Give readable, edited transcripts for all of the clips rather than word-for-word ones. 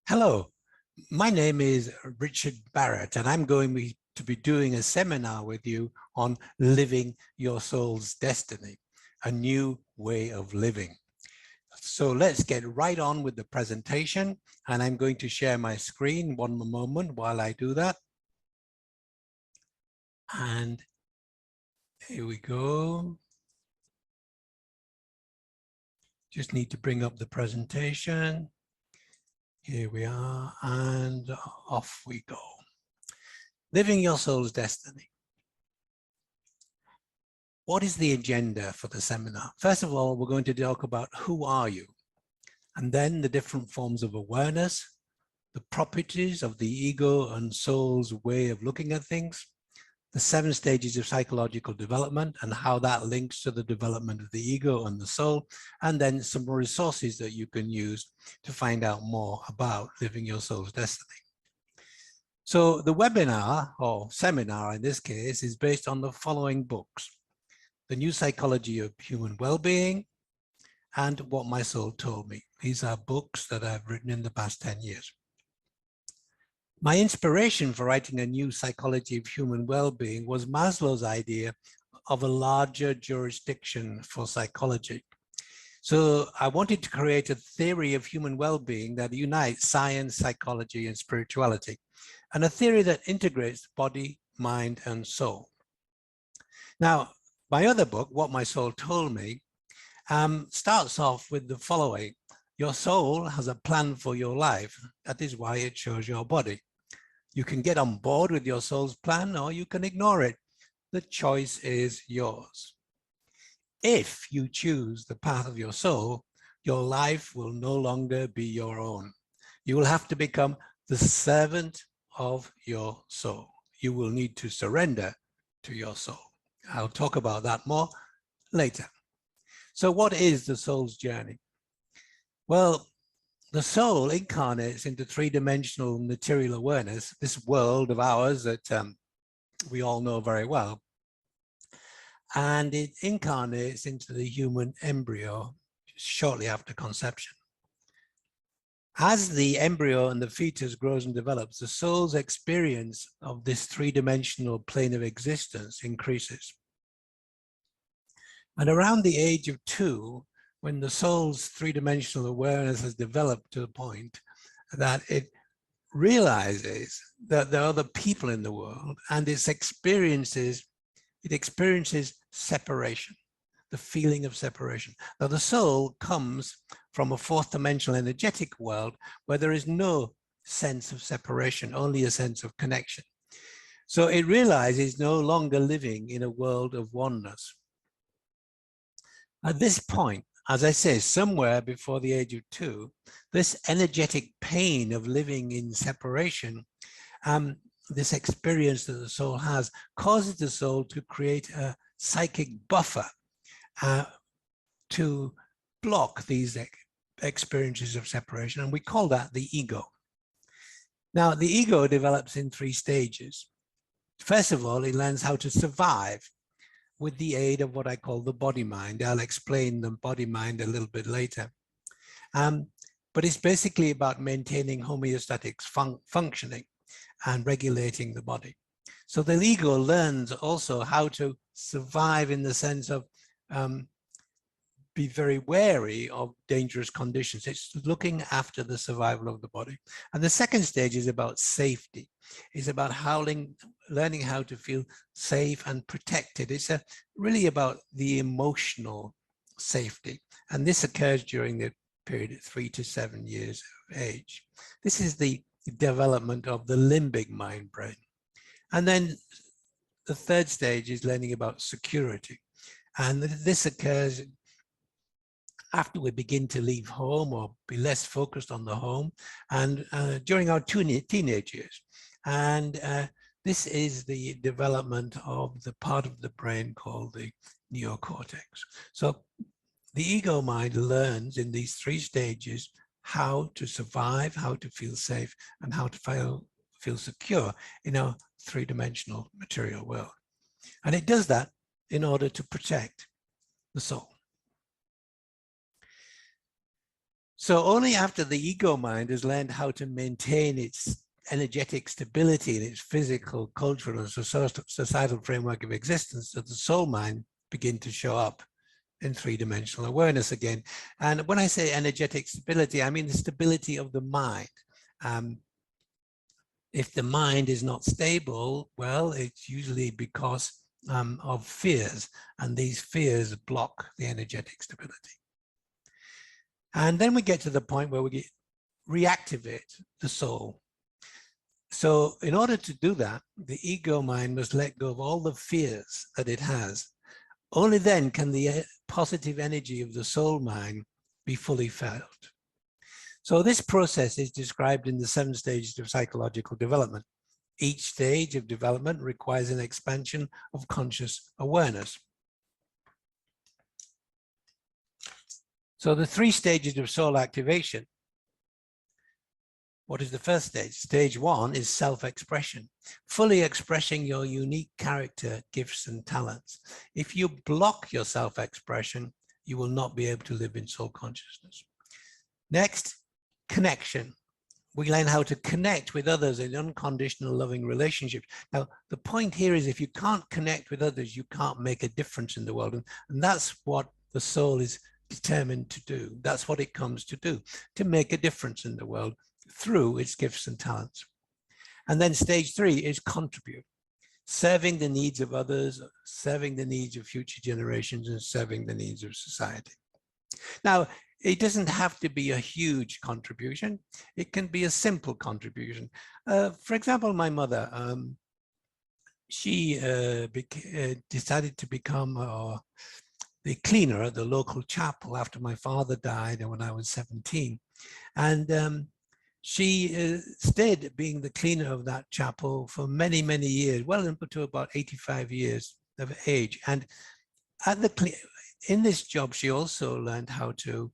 Hello, my name is Richard Barrett, and I'm going to be doing a seminar with you on living your soul's destiny, a new way of living. So let's get right on with the presentation, and I'm going to share my screen one moment while I do that. And here we go. Just need to bring up the presentation. Here we are, and off we go. Living your soul's destiny. What is the agenda for the seminar? First of all, we're going to talk about who are you, and then the different forms of awareness, the properties of the ego and soul's way of looking at things, the 7 stages of psychological development and how that links to the development of the ego and the soul, and then some resources that you can use to find out more about living your soul's destiny. So the webinar, or seminar in this case, is based on the following books: The New Psychology of Human Well-Being and What My Soul Told Me. These are books that I've written in the past 10 years. My inspiration for writing A New Psychology of Human Well-Being was Maslow's idea of a larger jurisdiction for psychology. So I wanted to create a theory of human well-being that unites science, psychology, and spirituality, and a theory that integrates body, mind, and soul. Now, my other book, What My Soul Told Me, starts off with the following: your soul has a plan for your life. That is why it chose your body. You can get on board with your soul's plan, or you can ignore it. The choice is yours. If you choose the path of your soul, your life will no longer be your own. You will have to become the servant of your soul. You will need to surrender to your soul. I'll talk about that more later. So what is the soul's journey? Well, the soul incarnates into 3-dimensional material awareness, this world of ours that we all know very well. And it incarnates into the human embryo shortly after conception. As the embryo and the fetus grows and develops, the soul's experience of this 3-dimensional plane of existence increases. And around the age of 2, when the soul's 3-dimensional awareness has developed to the point that it realizes that there are other people in the world, and it experiences separation, the feeling of separation. Now, the soul comes from a 4th-dimensional energetic world where there is no sense of separation, only a sense of connection. So it realizes no longer living in a world of oneness. At this point, as I say, somewhere before the age of 2, this energetic pain of living in separation, this experience that the soul has, causes the soul to create a psychic buffer to block these experiences of separation, and we call that the ego. Now, the ego develops in 3 stages. First of all, it learns how to survive with the aid of what I call the body mind. I'll explain the body mind a little bit later. But it's basically about maintaining homeostatic functioning and regulating the body. So the ego learns also how to survive in the sense of be very wary of dangerous conditions. It's looking after the survival of the body. And the second stage is about safety. It's about learning how to feel safe and protected. It's really about the emotional safety. And this occurs during the period of 3 to 7 years of age. This is the development of the limbic mind brain. And then the third stage is learning about security. And this occurs after we begin to leave home or be less focused on the home, and during our teenage years. And this is the development of the part of the brain called the neocortex. So the ego mind learns in these 3 stages how to survive, how to feel safe, and how to feel secure in our 3-dimensional material world. And it does that in order to protect the soul. So only after the ego mind has learned how to maintain its energetic stability in its physical, cultural, and societal framework of existence does the soul mind begin to show up in three-dimensional awareness again. And when I say energetic stability, I mean the stability of the mind. If the mind is not stable, well, it's usually because of fears, and these fears block the energetic stability. And then we get to the point where we reactivate the soul. So in order to do that, the ego mind must let go of all the fears that it has. Only then can the positive energy of the soul mind be fully felt. So this process is described in the 7 stages of psychological development. Each stage of development requires an expansion of conscious awareness. So the 3 stages of soul activation. What is the first stage? Stage 1 is self-expression, fully expressing your unique character, gifts, and talents. If you block your self-expression, you will not be able to live in soul consciousness. Next, connection. We learn how to connect with others in unconditional loving relationships. Now, the point here is if you can't connect with others, you can't make a difference in the world. And that's what the soul is determined to do. That's what it comes to do, to make a difference in the world through its gifts and talents. And then stage 3 is contribute, serving the needs of others, serving the needs of future generations, and serving the needs of society. Now, it doesn't have to be a huge contribution. It can be a simple contribution. For example, my mother, she decided to become the cleaner at the local chapel after my father died and when I was 17. And she stayed being the cleaner of that chapel for many, many years, well into about 85 years of age. And at in this job, she also learned how to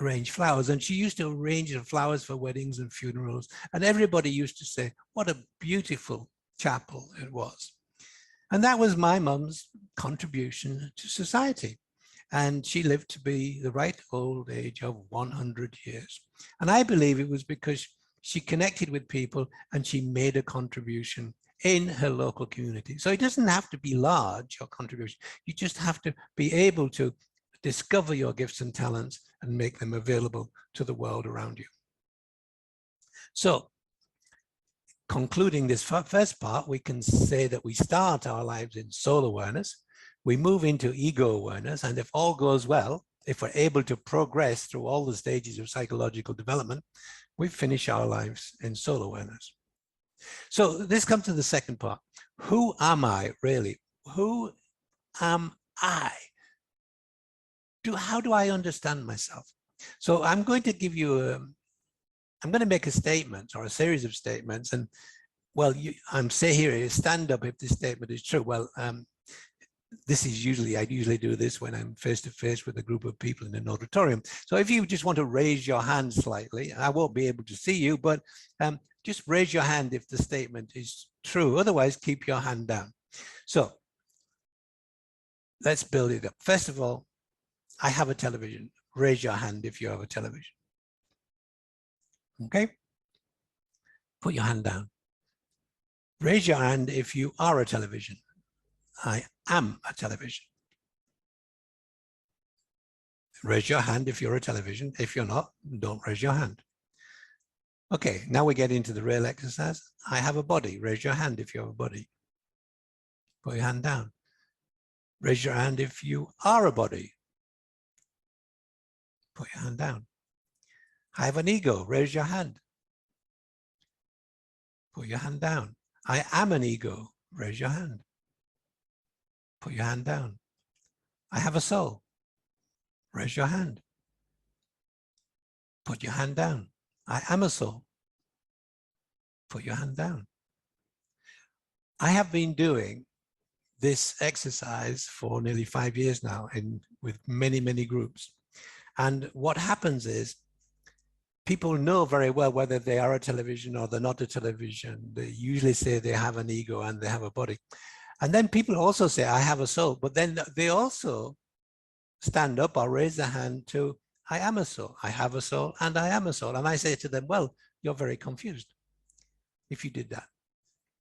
arrange flowers, and she used to arrange the flowers for weddings and funerals, and everybody used to say what a beautiful chapel it was. And that was my mum's contribution to society, and she lived to be the right old age of 100 years. And I believe it was because she connected with people and she made a contribution in her local community. So it doesn't have to be large, your contribution. You just have to be able to discover your gifts and talents and make them available to the world around you. So concluding this first part, we can say that we start our lives in soul awareness, we move into ego awareness, and if all goes well, if we're able to progress through all the stages of psychological development, we finish our lives in soul awareness. So this comes to the second part. Who am I really? Who am I? How do I understand myself? So I'm going to give you I'm going to make a statement or a series of statements, and well, I'm say here, stand up if this statement is true. Well, this is usually, I usually do this when I'm face to face with a group of people in an auditorium. So if you just want to raise your hand slightly, I won't be able to see you, but just raise your hand if the statement is true. Otherwise, keep your hand down. So let's build it up. First of all, I have a television. Raise your hand if you have a television. Okay? Put your hand down. Raise your hand if you are a television. I am a television. Raise your hand if you're a television. If you're not, don't raise your hand. Okay, now we get into the real exercise. I have a body. Raise your hand if you have a body. Put your hand down. Raise your hand if you are a body. Put your hand down. I have an ego. Raise your hand. Put your hand down. I am an ego. Raise your hand. Put your hand down. I have a soul. Raise your hand. Put your hand down. I am a soul. Put your hand down. I have been doing this exercise for nearly 5 years now with many, many groups. And what happens is people know very well whether they are a television or they're not a television. They usually say they have an ego and they have a body. And then people also say, I have a soul, but then they also stand up or raise their hand to, I am a soul. I have a soul and I am a soul. And I say to them, well, you're very confused if you did that,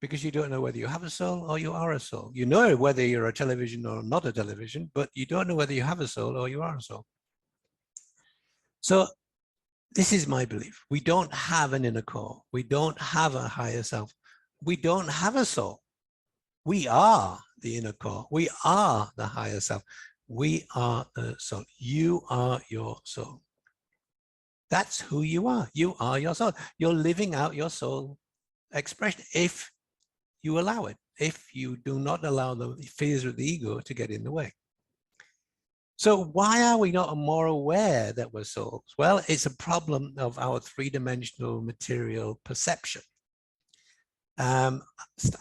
because you don't know whether you have a soul or you are a soul. You know whether you're a television or not a television, but you don't know whether you have a soul or you are a soul. So this is my belief. We don't have an inner core. We don't have a higher self. We don't have a soul. We are the inner core. We are the higher self. We are the soul. You are your soul. That's who you are. You are your soul. You're living out your soul expression if you allow it, if you do not allow the fears of the ego to get in the way. So why are we not more aware that we're souls? Well, it's a problem of our three-dimensional material perception.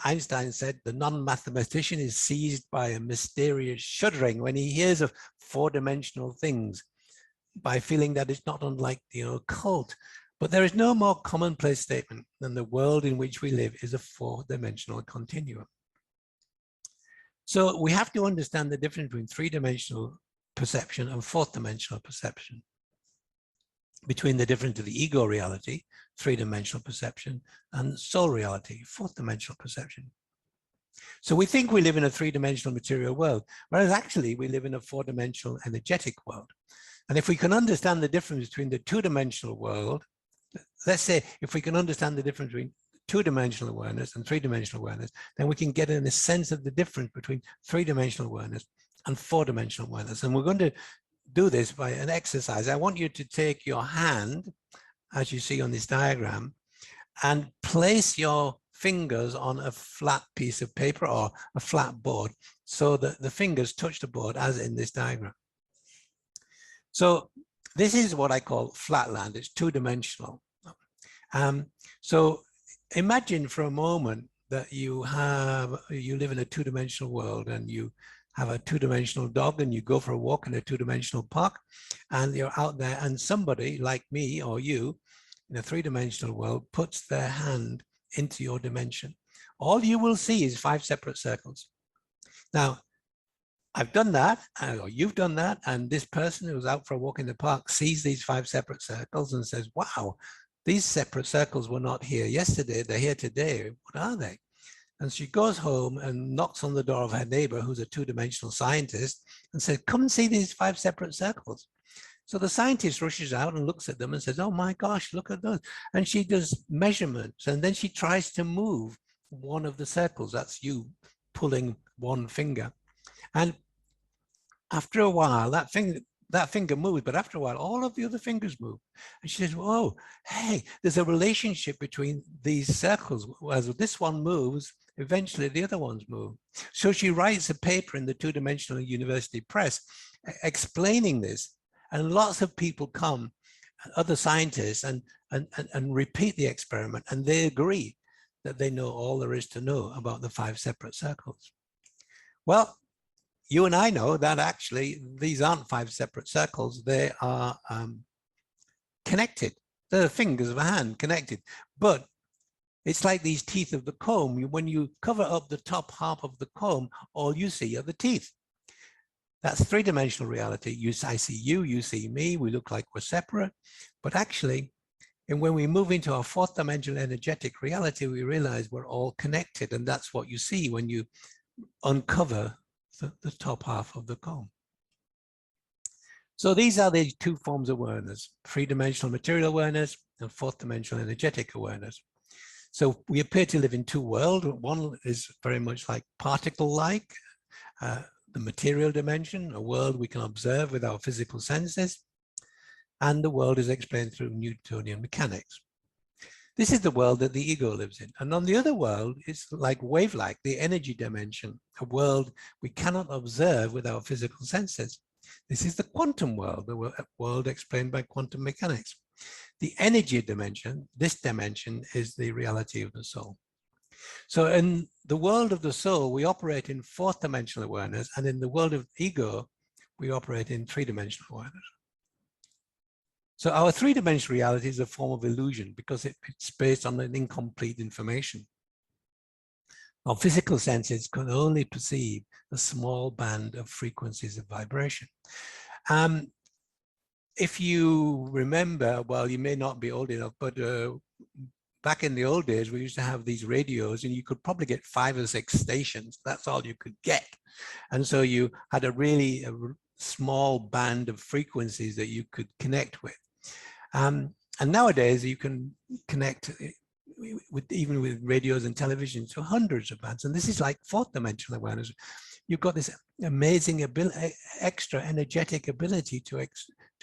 Einstein said the non-mathematician is seized by a mysterious shuddering when he hears of four-dimensional things, by feeling that it's not unlike the occult. But there is no more commonplace statement than the world in which we live is a four-dimensional continuum. So we have to understand the difference between three-dimensional perception and fourth-dimensional perception, between the difference of the ego reality, three-dimensional perception, and soul reality, fourth-dimensional perception. So we think we live in a three-dimensional material world, whereas actually we live in a four-dimensional energetic world. And if we can understand the difference between the two-dimensional world, let's say if we can understand the difference between two-dimensional awareness and three-dimensional awareness, then we can get in a sense of the difference between three-dimensional awareness and four-dimensional awareness. And we're going to do this by an exercise. I want you to take your hand, as you see on this diagram, and place your fingers on a flat piece of paper or a flat board so that the fingers touch the board, as in this diagram. So this is what I call flatland. It's two-dimensional. So imagine for a moment that you live in a two-dimensional world, and you have a two-dimensional dog, and you go for a walk in a two-dimensional park, and you're out there, and somebody like me or you in a three-dimensional world puts their hand into your dimension. All you will see is 5 separate circles. Now, I've done that, or you've done that, and this person who's out for a walk in the park sees these 5 separate circles and says, wow, these separate circles were not here yesterday, they're here today. What are they? And she goes home and knocks on the door of her neighbor, who's a two-dimensional scientist, and says, come and see these 5 separate circles. So the scientist rushes out and looks at them and says, oh my gosh, look at those. And she does measurements, and then she tries to move one of the circles. That's you pulling one finger. And after a while, that finger moves, but after a while, all of the other fingers move. And she says, whoa, hey, there's a relationship between these circles. As this one moves, eventually the other ones move. So she writes a paper in the two-dimensional university press explaining this. And lots of people come, other scientists, and repeat the experiment. And they agree that they know all there is to know about the 5 separate circles. Well, you and I know that actually these aren't 5 separate circles. They are connected. They're the fingers of a hand connected. But it's like these teeth of the comb. When you cover up the top half of the comb, all you see are the teeth. That's three-dimensional reality. I see you, you see me, we look like we're separate. But actually, and when we move into our fourth dimensional energetic reality, we realize we're all connected. And that's what you see when you uncover the top half of the comb. So these are the 2 forms of awareness: three-dimensional material awareness and fourth-dimensional energetic awareness. So we appear to live in 2 worlds. One is very much like particle-like, the material dimension, a world we can observe with our physical senses, and the world is explained through Newtonian mechanics. This is the world that the ego lives in. And on the other world, it's like wave-like, the energy dimension, a world we cannot observe with our physical senses. This is the quantum world, the world explained by quantum mechanics. The energy dimension, this dimension, is the reality of the soul. So in the world of the soul, we operate in fourth dimensional awareness, and in the world of ego, we operate in three-dimensional awareness. So our three-dimensional reality is a form of illusion because it's based on an incomplete information. Our physical senses can only perceive a small band of frequencies of vibration. if you remember, well, you may not be old enough, but back in the old days, we used to have these radios and you could probably get 5 or 6 stations. That's all you could get. And so you had a really small band of frequencies that you could connect with. And nowadays you can connect even with radios and television to hundreds of bands. And this is like 4th dimensional awareness. You've got this amazing extra energetic ability to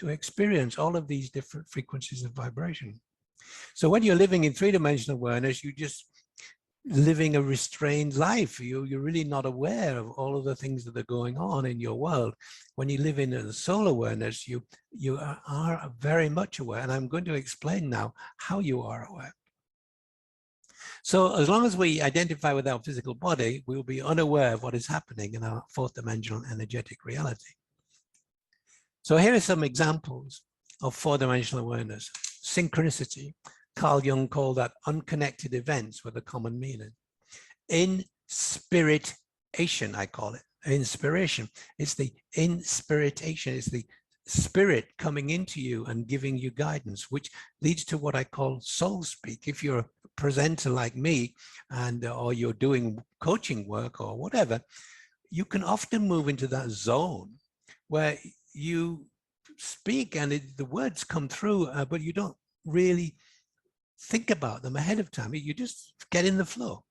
experience all of these different frequencies of vibration. So when you're living in 3-dimensional awareness, you just living a restrained life. You're really not aware of all of the things that are going on in your world. When you live in a soul awareness, you are very much aware. And I'm going to explain now how you are aware. So as long as we identify with our physical body, we'll be unaware of what is happening in our 4th dimensional energetic reality. So here are some examples of 4-dimensional awareness. Synchronicity. Carl Jung called that unconnected events with a common meaning. Inspiritation, I call it. Inspiration. It's the inspiritation. It's the spirit coming into you and giving you guidance, which leads to what I call soul speak. If you're a presenter like me, and or you're doing coaching work or whatever, you can often move into that zone where you speak and the words come through, but you don't really think about them ahead of time. You just get in the flow.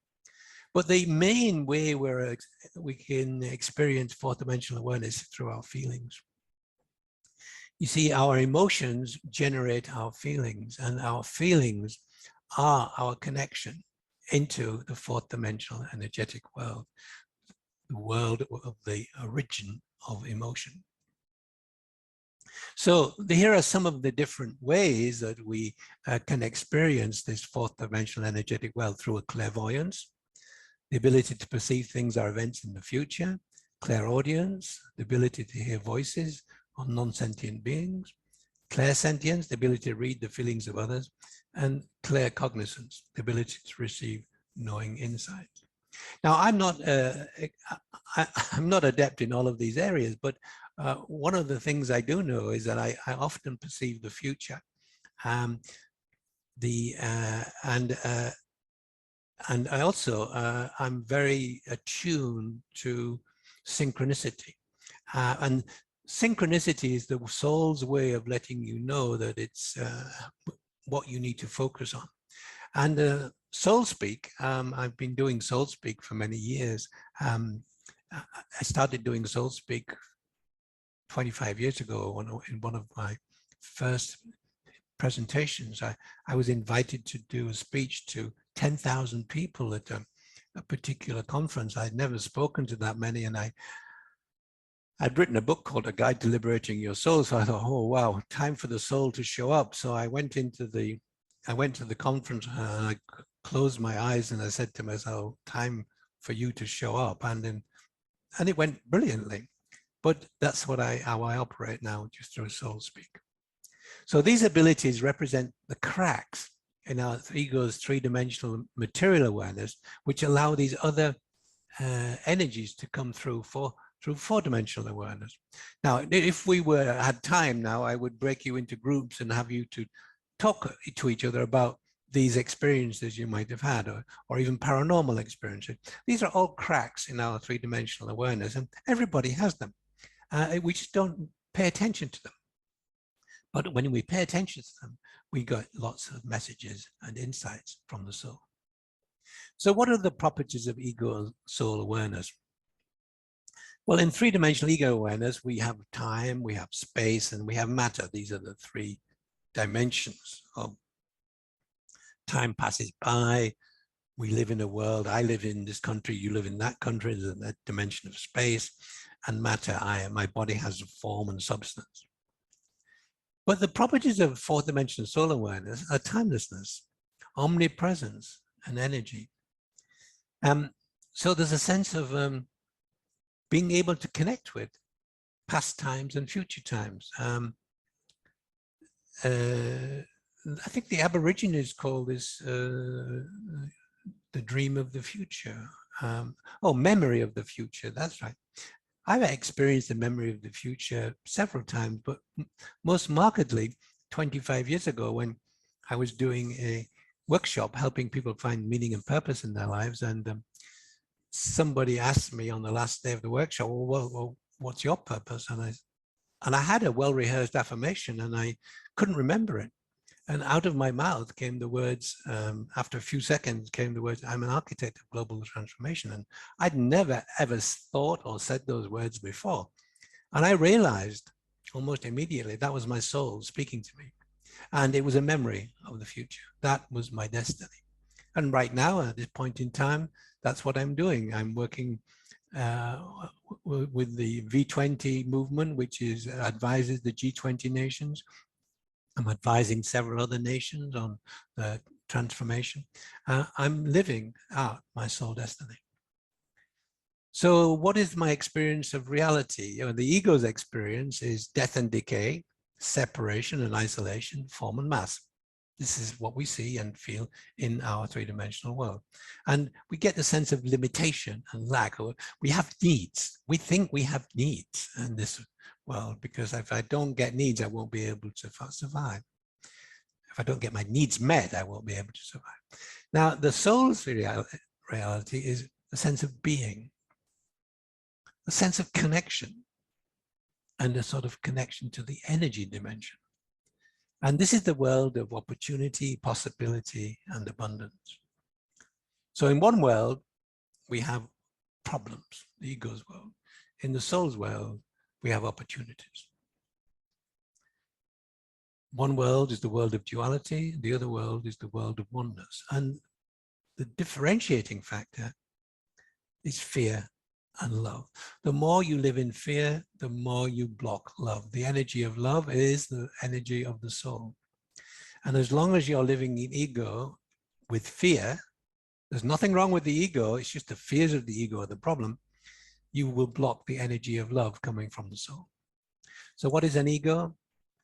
But the main way where we can experience 4th dimensional awareness is through our feelings. You see, our emotions generate our feelings, and our feelings are our connection into the 4th dimensional energetic world, the world of the origin of emotion. So here are some of the different ways that we can experience this 4th dimensional energetic world through a clairvoyance, the ability to perceive things or events in the future, clairaudience, the ability to hear voices of non-sentient beings, clairsentience, the ability to read the feelings of others, and claircognizance, the ability to receive knowing insight. Now, I'm not adept in all of these areas, but one of the things I do know is that I often perceive the future, and I also I'm very attuned to synchronicity, and synchronicity is the soul's way of letting you know that it's what you need to focus on. And soul speak, I've been doing soul speak for many years. I started doing soul speak 25 years ago in one of my first presentations. I was invited to do a speech to 10,000 people at a particular conference. I'd never spoken to that many, and I'd written a book called A Guide to Liberating Your Soul. So I thought, oh, wow, time for the soul to show up. So I went to the conference and I closed my eyes and I said to myself, time for you to show up. And it went brilliantly. But that's how I operate now, just through soul speak. So these abilities represent the cracks in our ego's 3-dimensional material awareness, which allow these other energies to come through 4-dimensional awareness. Now, if we had time now, I would break you into groups and have you to talk to each other about these experiences you might have had, or even paranormal experiences. These are all cracks in our 3-dimensional awareness, and everybody has them. We just don't pay attention to them. But when we pay attention to them, we get lots of messages and insights from the soul. So what are the properties of ego soul awareness? Well, in 3-dimensional ego awareness, we have time, we have space, and we have matter. These are the 3 dimensions of time. Passes by. We live in a world. I live in this country, you live in that country. There's that dimension of space and matter. My body has a form and substance. But the properties of 4th dimensional soul awareness are timelessness, omnipresence, and energy. So there's a sense of being able to connect with past times and future times. I think the Aborigines call this the dream of the future. Memory of the future, that's right. I've experienced the memory of the future several times, but most markedly 25 years ago when I was doing a workshop helping people find meaning and purpose in their lives. And somebody asked me on the last day of the workshop, well, what's your purpose? And I had a well-rehearsed affirmation and I couldn't remember it. And out of my mouth came the words, after a few seconds came the words, I'm an architect of global transformation. And I'd never ever thought or said those words before. And I realized almost immediately that was my soul speaking to me. And it was a memory of the future. That was my destiny. And right now, at this point in time, that's what I'm doing. I'm working with the V20 movement, which advises the G20 nations. I'm advising several other nations on the transformation. I'm living out my soul destiny. So what is my experience of reality? The ego's experience is death and decay, separation and isolation, form and mass. This is what we see and feel in our three-dimensional world. And we get the sense of limitation and lack. We have needs. We think we have needs in this world because if I don't get needs, I won't be able to survive. If I don't get my needs met, I won't be able to survive. Now, the soul's reality is a sense of being, a sense of connection, and a sort of connection to the energy dimension. And this is the world of opportunity, possibility, and abundance. So in one world, we have problems, the ego's world. In the soul's world, we have opportunities. One world is the world of duality, the other world is the world of oneness. And the differentiating factor is fear and love. The more you live in fear, the more you block love. The energy of love is the energy of the soul. And as long as you're living in ego with fear, there's nothing wrong with the ego, it's just the fears of the ego are the problem. You will block the energy of love coming from the soul. So what is an ego?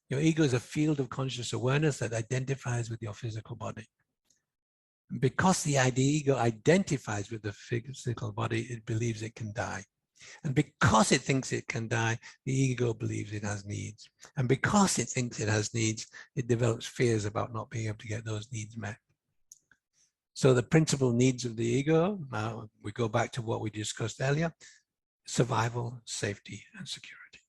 Your ego is a field of conscious awareness that identifies with your physical body. Because the ego identifies with the physical body, it believes it can die. And because it thinks it can die, the ego believes it has needs. And because it thinks it has needs, it develops fears about not being able to get those needs met. So the principal needs of the ego, we go back to what we discussed earlier, survival, safety, and security.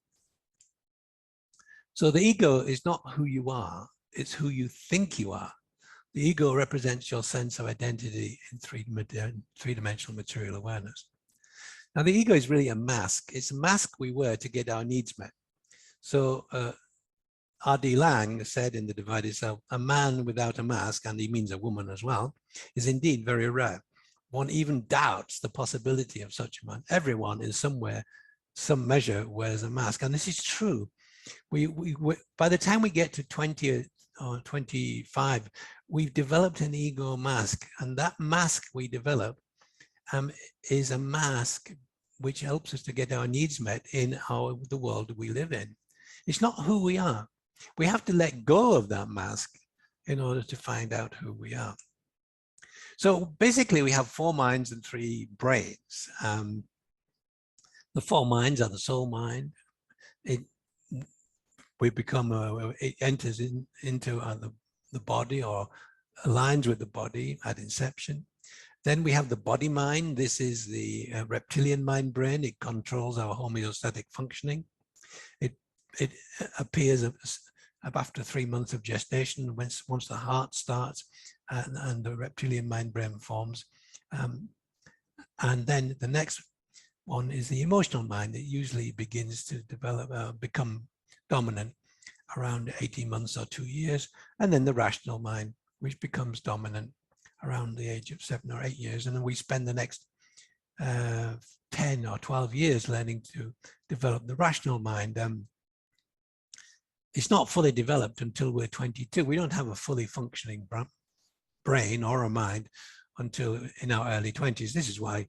So the ego is not who you are, it's who you think you are. The ego represents your sense of identity in three-dimensional material awareness. Now the ego is really a mask. It's a mask we wear to get our needs met. So R.D. Laing said in The Divided Self, a man without a mask, and he means a woman as well, is indeed very rare. One even doubts the possibility of such a man. Everyone in somewhere, some measure, wears a mask. And this is true. By the time we get to 20 or 25, we've developed an ego mask. And that mask we develop is a mask which helps us to get our needs met in the world we live in. It's not who we are. We have to let go of that mask in order to find out who we are. So basically we have 4 minds and 3 brains. The 4 minds are the soul mind. It enters into the body or aligns with the body at inception. Then we have the body mind. This is the reptilian mind brain. It controls our homeostatic functioning. It appears after 3 months of gestation, once the heart starts and the reptilian mind brain forms. And then the next one is the emotional mind. It usually begins to develop, become dominant around 18 months or 2 years. And then the rational mind, which becomes dominant around the age of 7 or 8 years. And then we spend the next 10 or 12 years learning to develop the rational mind. It's not fully developed until we're 22. We don't have a fully functioning brain or a mind until in our early 20s. This is why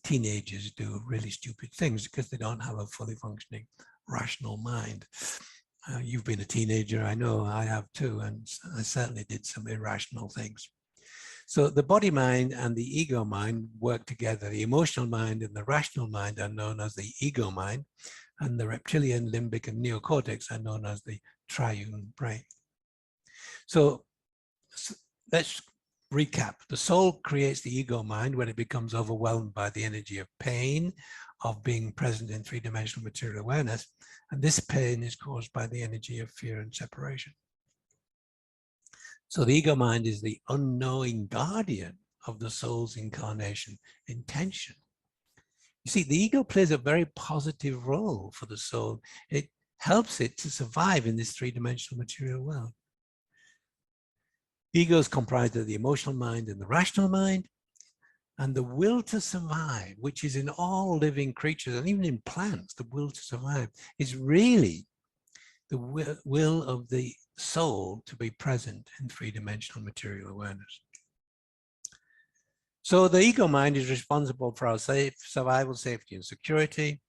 teenagers do really stupid things, because they don't have a fully functioning rational mind. You've been a teenager, I know, I have too, and I certainly did some irrational things. So the body mind and the ego mind work together. The emotional mind and the rational mind are known as the ego mind, and the reptilian, limbic, and neocortex are known as the triune brain. So let's recap. The soul creates the ego mind when it becomes overwhelmed by the energy of pain, of being present in three-dimensional material awareness. And this pain is caused by the energy of fear and separation. So the ego mind is the unknowing guardian of the soul's incarnation intention. You see, the ego plays a very positive role for the soul. It helps it to survive in this three-dimensional material world. Ego is comprised of the emotional mind and the rational mind, and the will to survive, which is in all living creatures and even in plants, the will to survive is really the will of the soul to be present in three-dimensional material awareness. So the ego mind is responsible for our survival, safety, and security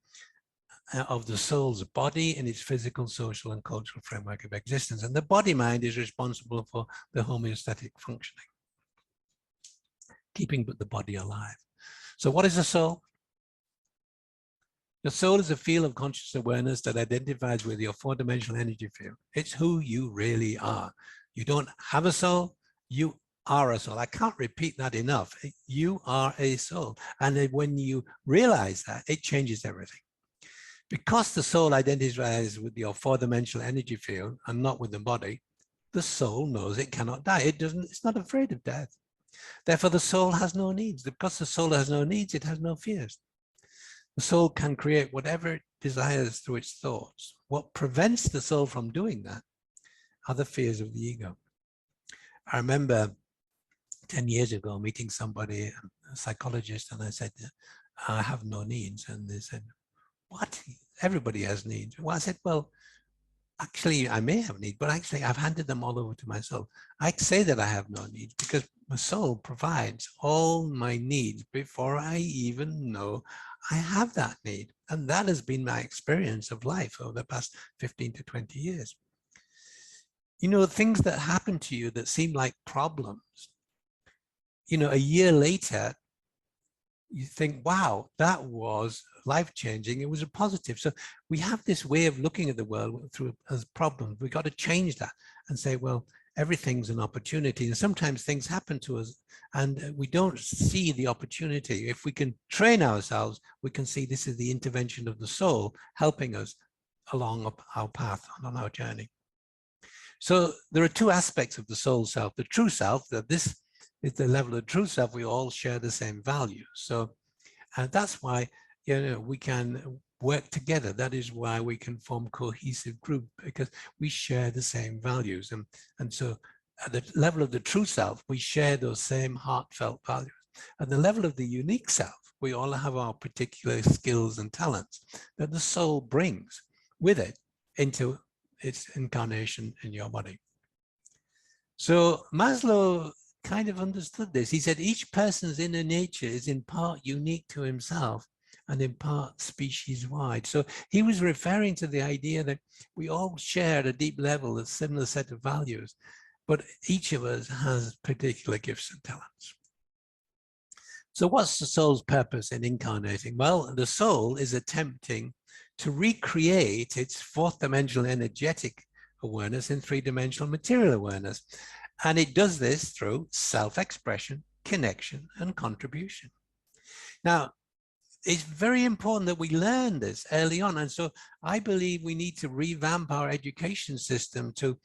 of the soul's body in its physical, social, and cultural framework of existence. And the body mind is responsible for the homeostatic functioning, keeping the body alive. So what is the soul? The soul is a field of conscious awareness that identifies with your four-dimensional energy field. It's who you really are. You don't have a soul, you are a soul. I can't repeat that enough. You are a soul. And when you realize that, it changes everything. Because the soul identifies with your four-dimensional energy field and not with the body, the soul knows it cannot die. It's not afraid of death. Therefore, the soul has no needs. Because the soul has no needs, it has no fears. The soul can create whatever it desires through its thoughts. What prevents the soul from doing that are the fears of the ego. I remember 10 years ago meeting somebody, a psychologist, and I said, I have no needs. And they said, what? Everybody has needs. Well, I said, well, actually, I may have needs, but actually I've handed them all over to my soul. I say that I have no needs because my soul provides all my needs before I even know I have that need. And that has been my experience of life over the past 15 to 20 years. You know, things that happen to you that seem like problems, you know, a year later, you think, wow, that was life-changing. It was a positive. So we have this way of looking at the world as problems. We've got to change that and say, well, everything's an opportunity. And sometimes things happen to us and we don't see the opportunity. If we can train ourselves, we can see this is the intervention of the soul helping us along our path, on our journey. So there are two aspects of the soul self. The true self, that this is the level of true self, we all share the same values. So that's why, you know, we can work together. That is why we can form cohesive group, because we share the same values. And so at the level of the true self, we share those same heartfelt values. At the level of the unique self, we all have our particular skills and talents that the soul brings with it into its incarnation in your body. So Maslow kind of understood this. He said each person's inner nature is in part unique to himself and in part species-wide. So he was referring to the idea that we all share at a deep level a similar set of values, but each of us has particular gifts and talents. So what's the soul's purpose in incarnating? Well, the soul is attempting to recreate its fourth dimensional energetic awareness in three-dimensional material awareness. And it does this through self-expression, connection, and contribution. Now, it's very important that we learn this early on. And so I believe we need to revamp our education system to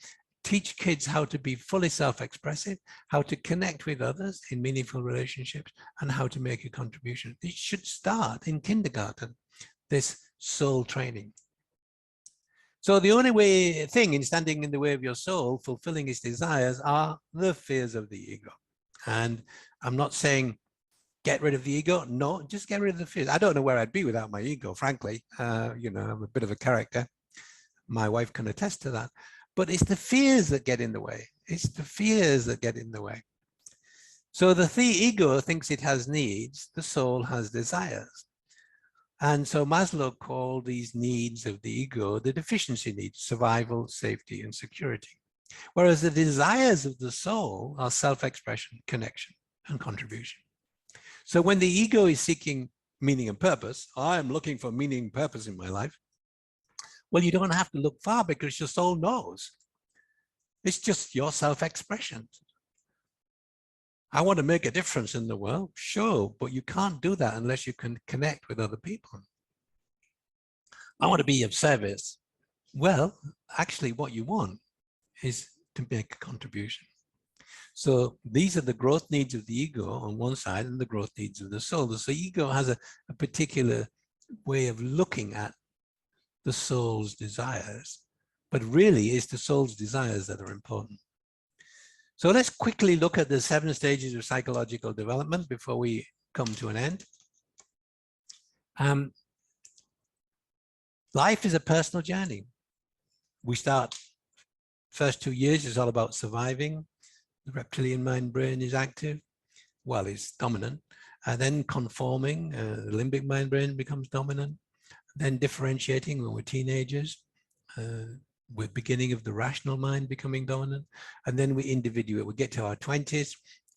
teach kids how to be fully self-expressive, how to connect with others in meaningful relationships, and how to make a contribution. It should start in kindergarten, this soul training. So the only thing in standing in the way of your soul, fulfilling its desires, are the fears of the ego. And I'm not saying get rid of the ego. No, just get rid of the fears. I don't know where I'd be without my ego, frankly. You know, I'm a bit of a character. My wife can attest to that. But it's the fears that get in the way. It's the fears that get in the way. So the ego thinks it has needs. The soul has desires. And so Maslow called these needs of the ego the deficiency needs: survival, safety, and security. Whereas the desires of the soul are self-expression, connection, and contribution. So when the ego is seeking meaning and purpose, I am looking for meaning and purpose in my life. Well, you don't have to look far because your soul knows. It's just your self-expression. I want to make a difference in the world, sure, but you can't do that unless you can connect with other people. I want to be of service. Well, actually what you want is to make a contribution. So these are the growth needs of the ego on one side and the growth needs of the soul. So ego has a particular way of looking at the soul's desires, but really it's the soul's desires that are important. So let's quickly look at the 7 stages of psychological development before we come to an end. Life is a personal journey. We start, first 2 years is all about surviving. The reptilian mind brain is active, well, it's dominant. Then conforming, the limbic mind brain becomes dominant. Then differentiating when we're teenagers, with beginning of the rational mind becoming dominant. And then we individuate, we get to our 20s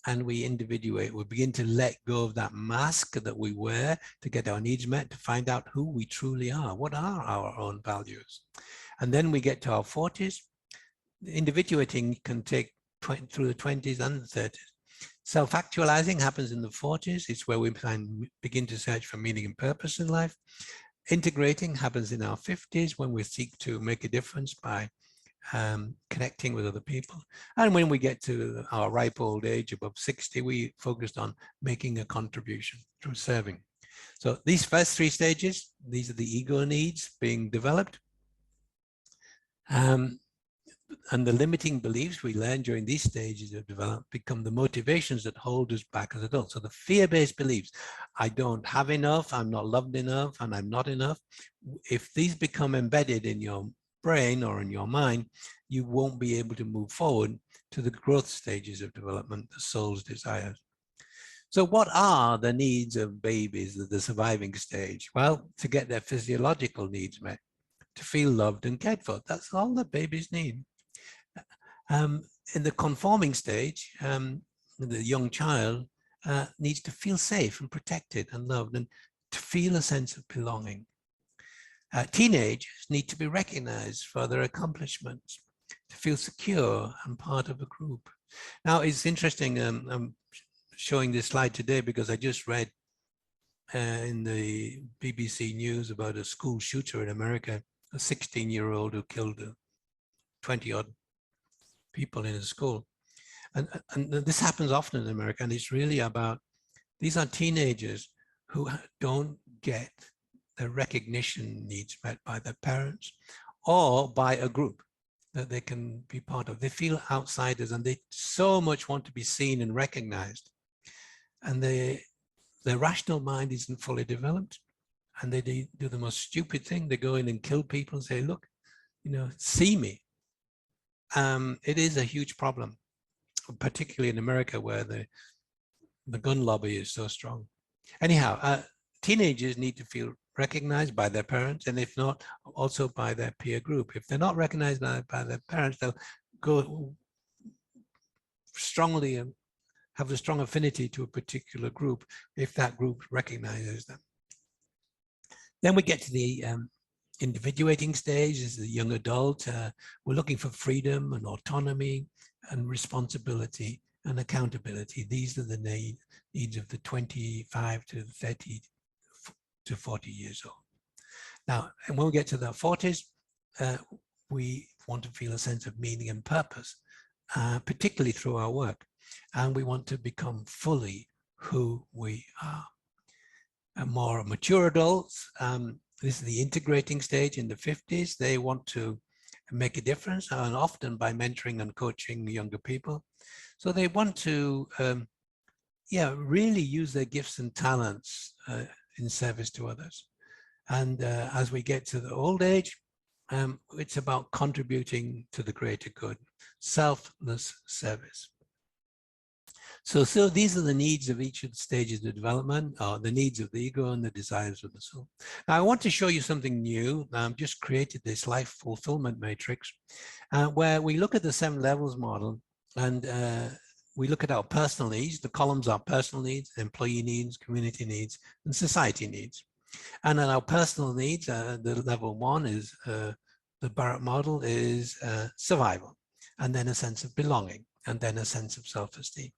and we individuate, we begin to let go of that mask that we wear to get our needs met, to find out who we truly are. What are our own values? And then we get to our 40s. Individuating can take through the 20s and the 30s. Self-actualizing happens in the 40s. It's where we begin to search for meaning and purpose in life. Integrating happens in our 50s when we seek to make a difference by connecting with other people. And when we get to our ripe old age, above 60, we focused on making a contribution through serving. So these first 3 stages, these are the ego needs being developed. And the limiting beliefs we learn during these stages of development become the motivations that hold us back as adults. So the fear-based beliefs, I don't have enough, I'm not loved enough, and I'm not enough. If these become embedded in your brain or in your mind, you won't be able to move forward to the growth stages of development, the soul's desires. So what are the needs of babies at the surviving stage? Well, to get their physiological needs met, to feel loved and cared for. That's all that babies need. In the conforming stage, the young child needs to feel safe and protected and loved and to feel a sense of belonging. Teenagers need to be recognized for their accomplishments, to feel secure and part of a group. Now, it's interesting, I'm showing this slide today because I just read in the BBC News about a school shooter in America, a 16-year-old who killed 20-odd people in a school. And this happens often in America, and it's really about, these are teenagers who don't get the recognition needs met by their parents or by a group that they can be part of. They feel outsiders and they so much want to be seen and recognized. And their rational mind isn't fully developed, and they do the most stupid thing. They go in and kill people and say, look, see me. It is a huge problem, particularly in America where the gun lobby is so strong. Anyhow, teenagers need to feel recognized by their parents, and if not, also by their peer group. If they're not recognized by their parents, they'll go strongly and have a strong affinity to a particular group if that group recognizes them. Then we get to the individuating stage as a young adult. We're looking for freedom and autonomy and responsibility and accountability. These are the needs of the 25 to 30 to 40 years old. Now, and when we get to the 40s, we want to feel a sense of meaning and purpose, particularly through our work. And we want to become fully who we are. And more mature adults, this is the integrating stage in the 50s. They want to make a difference, and often by mentoring and coaching younger people. So they want to, really use their gifts and talents in service to others. And as we get to the old age, it's about contributing to the greater good, selfless service. So these are the needs of each of the stages of development, the needs of the ego and the desires of the soul. Now, I want to show you something new. I've just created this life fulfillment matrix where we look at the 7 levels model, and we look at our personal needs. The columns are personal needs, employee needs, community needs, and society needs. And in our personal needs, the level 1 is the Barrett model is survival, and then a sense of belonging, and then a sense of self-esteem.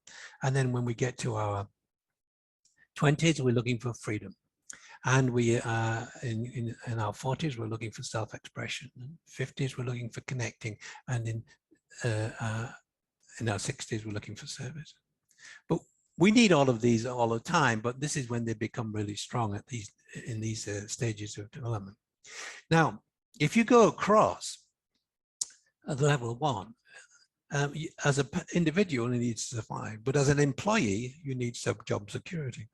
And then when we get to our 20s, we're looking for freedom. And we in our 40s, we're looking for self-expression. In 50s, we're looking for connecting. And in our 60s, we're looking for service. But we need all of these all the time, but this is when they become really strong in these stages of development. Now, if you go across at level 1, as an individual, you need to survive, but as an employee, you need job security.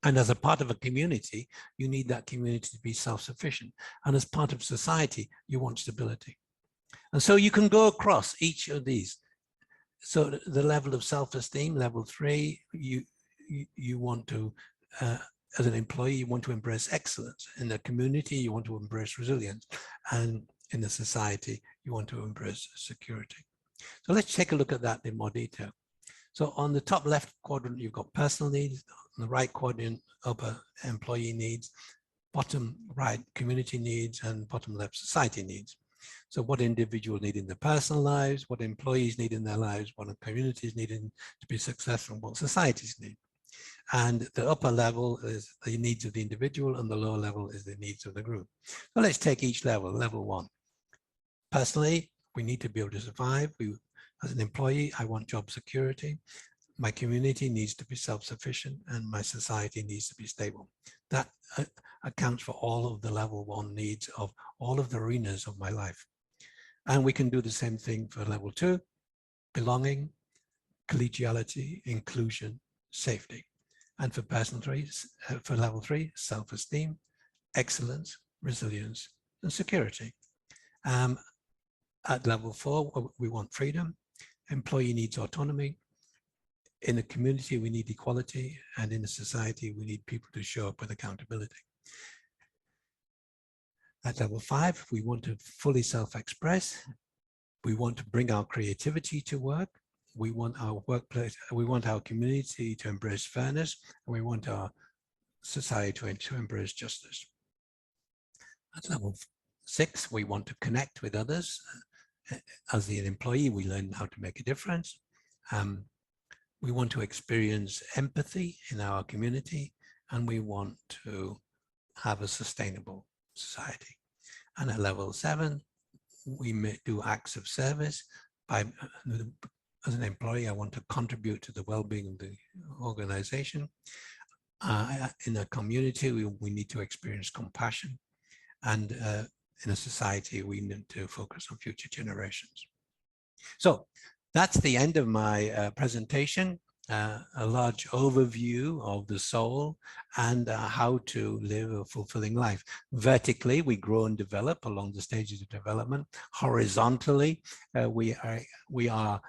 And as a part of a community, you need that community to be self-sufficient. And as part of society, you want stability. And so you can go across each of these. So the level of self-esteem, level 3, you want to, as an employee, you want to embrace excellence. In the community, you want to embrace resilience. And in the society, you want to embrace security. So let's take a look at that in more detail. So on the top left quadrant, you've got personal needs. On the right quadrant, upper employee needs. Bottom right, community needs. And bottom left, society needs. So what individuals need in their personal lives, what employees need in their lives, what communities need to be successful, what societies need. And the upper level is the needs of the individual, and the lower level is the needs of the group. So let's take each level. Level 1. Personally, we need to be able to survive. As an employee, I want job security. My community needs to be self-sufficient, and my society needs to be stable. That accounts for all of the level 1 needs of all of the arenas of my life. And we can do the same thing for level 2, belonging, collegiality, inclusion, safety. And for for level 3, self-esteem, excellence, resilience, and security. At level 4, we want freedom. Employee needs autonomy. In a community, we need equality. And in a society, we need people to show up with accountability. At level 5, we want to fully self-express. We want to bring our creativity to work. We want our workplace, we want our community to embrace fairness, and we want our society to embrace justice. At level 6, we want to connect with others. As an employee, we learn how to make a difference. We want to experience empathy in our community, and we want to have a sustainable society. And at level 7, we may do acts of service. As an employee, I want to contribute to the well-being of the organization. In a community, we need to experience compassion. And in a society, we need to focus on future generations. So that's the end of my presentation, a large overview of the soul and how to live a fulfilling life. Vertically, we grow and develop along the stages of development. Horizontally, we are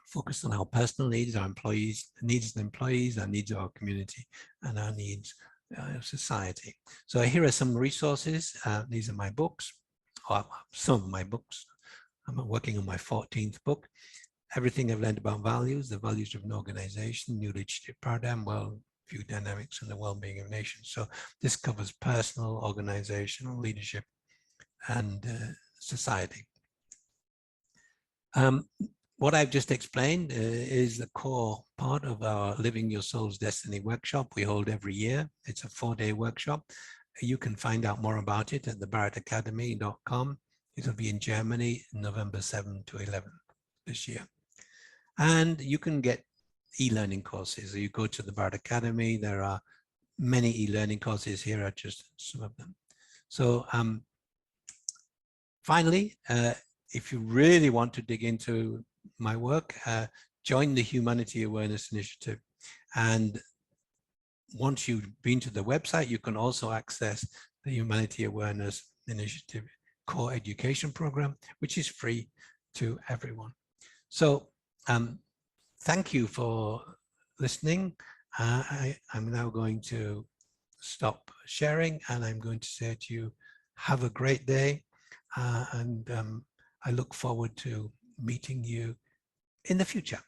focused on our personal needs, our employees, needs of the employees, our needs of our community, and our needs of society. So here are some resources. These are my books, or some of my books. I'm working on my 14th book. Everything I've learned about values, the values of an organization, new leadership paradigm, worldview dynamics, and the well-being of nations. So this covers personal, organizational, leadership, and society. What I've just explained is the core part of our Living Your Soul's Destiny workshop we hold every year. It's a 4-day workshop. You can find out more about it at thebarrettacademy.com. It'll be in Germany, November 7 to 11 this year. And you can get e-learning courses. You go to the Barrett Academy, there are many e-learning courses. Here are just some of them. So finally, if you really want to dig into my work, join the Humanity Awareness Initiative. And once you've been to the website, you can also access the Humanity Awareness Initiative core education program, which is free to everyone. So thank you for listening. I'm now going to stop sharing, and I'm going to say to you, have a great day. I look forward to meeting you in the future.